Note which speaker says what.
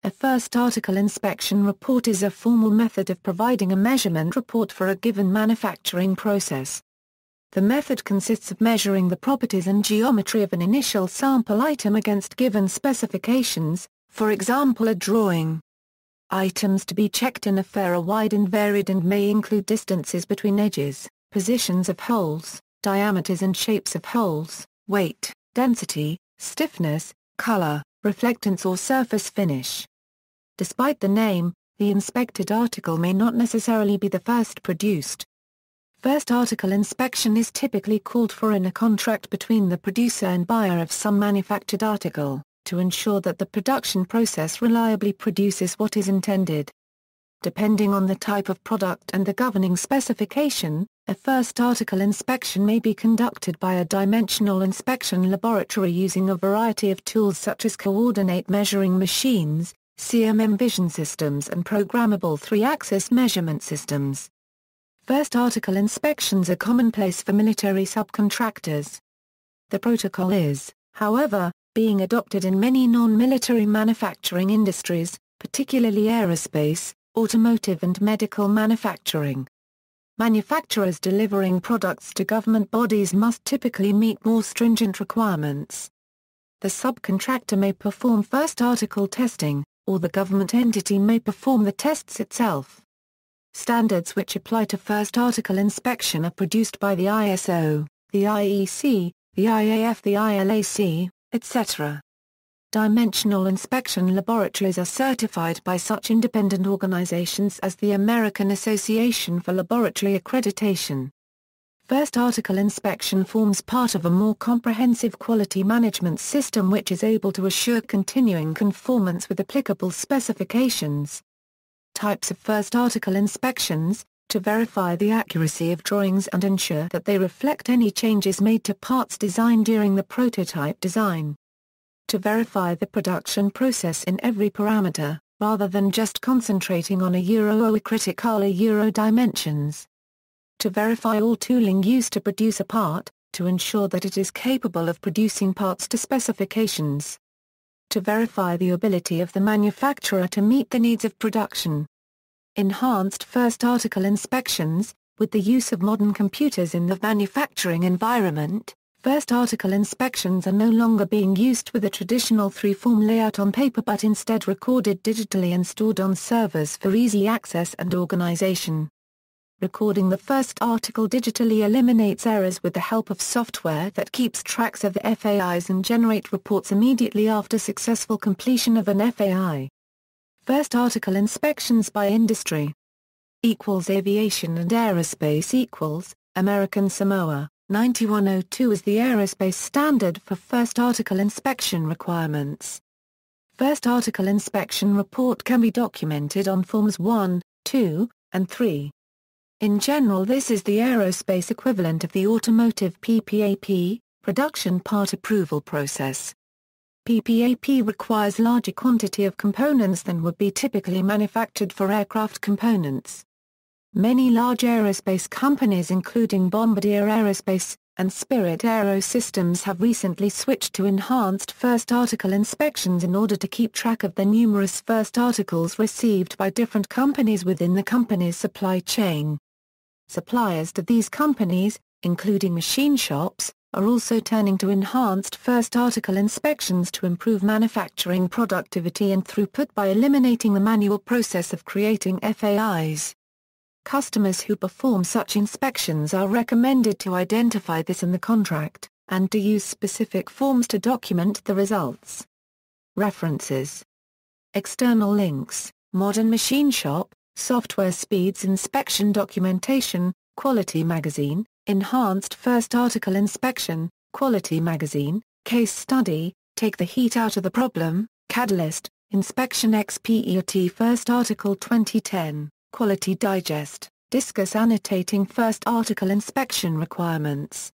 Speaker 1: A first article inspection report is a formal method of providing a measurement report for a given manufacturing process. The method consists of measuring the properties and geometry of an initial sample item against given specifications, for example a drawing. Items to be checked in a fair are wide and varied and may include distances between edges, positions of holes, diameters and shapes of holes, weight, density, stiffness, color, reflectance or surface finish. Despite the name, the inspected article may not necessarily be the first produced. First article inspection is typically called for in a contract between the producer and buyer of some manufactured article, to ensure that the production process reliably produces what is intended. Depending on the type of product and the governing specification, a first article inspection may be conducted by a dimensional inspection laboratory using a variety of tools such as coordinate measuring machines, CMM vision systems and programmable 3-axis measurement systems. First article inspections are commonplace for military subcontractors. The protocol is, however, being adopted in many non-military manufacturing industries, particularly aerospace, automotive and medical manufacturing. Manufacturers delivering products to government bodies must typically meet more stringent requirements. The subcontractor may perform first article testing, or the government entity may perform the tests itself. Standards which apply to first article inspection are produced by the ISO, the IEC, the IAF, the ILAC, etc. Dimensional inspection laboratories are certified by such independent organizations as the American Association for Laboratory Accreditation. First article inspection forms part of a more comprehensive quality management system which is able to assure continuing conformance with applicable specifications. Types of first article inspections: to verify the accuracy of drawings and ensure that they reflect any changes made to parts design during the prototype design. To verify the production process in every parameter, rather than just concentrating on a critical dimensions. To verify all tooling used to produce a part, to ensure that it is capable of producing parts to specifications. To verify the ability of the manufacturer to meet the needs of production. Enhanced first article inspections: with the use of modern computers in the manufacturing environment, first article inspections are no longer being used with a traditional 3-form layout on paper but instead recorded digitally and stored on servers for easy access and organization. Recording the first article digitally eliminates errors with the help of software that keeps tracks of the FAIs and generate reports immediately after successful completion of an FAI. First article inspections by industry. Aviation and aerospace American Samoa, 9102 is the aerospace standard for first article inspection requirements. First article inspection report can be documented on Forms 1, 2, and 3. In general, this is the aerospace equivalent of the automotive PPAP, Production Part Approval Process. PPAP requires larger quantity of components than would be typically manufactured for aircraft components. Many large aerospace companies including Bombardier Aerospace and Spirit AeroSystems have recently switched to enhanced first article inspections in order to keep track of the numerous first articles received by different companies within the company's supply chain. Suppliers to these companies, including machine shops, are also turning to enhanced first article inspections to improve manufacturing productivity and throughput by eliminating the manual process of creating FAIs. Customers who perform such inspections are recommended to identify this in the contract, and to use specific forms to document the results. References. External links: Modern Machine Shop, Software Speeds Inspection Documentation, Quality Magazine, Enhanced First Article Inspection, Quality Magazine, Case Study, Take the Heat Out of the Problem, Catalyst, Inspection XPERT First Article 2010, Quality Digest, Discuss Annotating First Article Inspection Requirements.